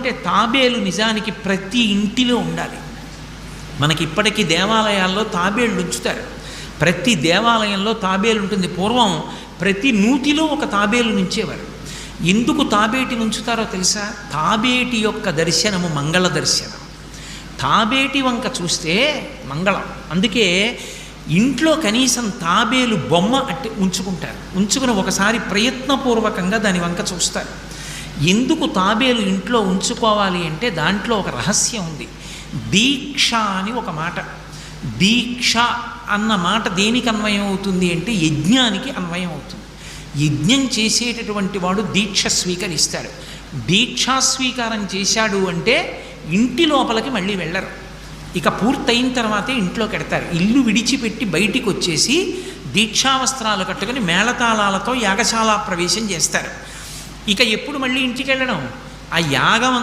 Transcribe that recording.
అంటే తాబేలు నిజానికి ప్రతి ఇంటిలో ఉండాలి. మనకి ఇప్పటికీ దేవాలయాల్లో తాబేళ్ళు ఉంచుతారు. ప్రతి దేవాలయంలో తాబేలు ఉంటుంది. పూర్వం ప్రతి నూతిలో ఒక తాబేలు నుంచేవారు. ఎందుకు తాబేటిని ఉంచుతారో తెలుసా? తాబేటి యొక్క దర్శనము మంగళ దర్శనం. తాబేటి వంక చూస్తే మంగళం. అందుకే ఇంట్లో కనీసం తాబేలు బొమ్మ అట్టి ఉంచుకుంటారు. ఉంచుకుని ఒకసారి ప్రయత్నపూర్వకంగా దాని వంక చూస్తారు. ఎందుకు తాబేలు ఇంట్లో ఉంచుకోవాలి అంటే దాంట్లో ఒక రహస్యం ఉంది. దీక్ష అని ఒక మాట. దీక్ష అన్న మాట దేనికి అన్వయం అవుతుంది అంటే యజ్ఞానికి అన్వయం అవుతుంది. యజ్ఞం చేసేటటువంటి వాడు దీక్ష స్వీకరిస్తాడు. దీక్షా స్వీకారం చేశాడు అంటే ఇంటి లోపలికి మళ్ళీ వెళ్ళరు. ఇక పూర్తయిన తర్వాతే ఇంట్లోకి వెడతారు. ఇల్లు విడిచిపెట్టి బయటికి వచ్చేసి దీక్షావస్త్రాలు కట్టుకుని మేళతాళాలతో యాగశాల ప్రవేశం చేస్తారు. ఇక ఎప్పుడు మళ్ళీ ఇంటికి వెళ్ళడం? ఆ యాగం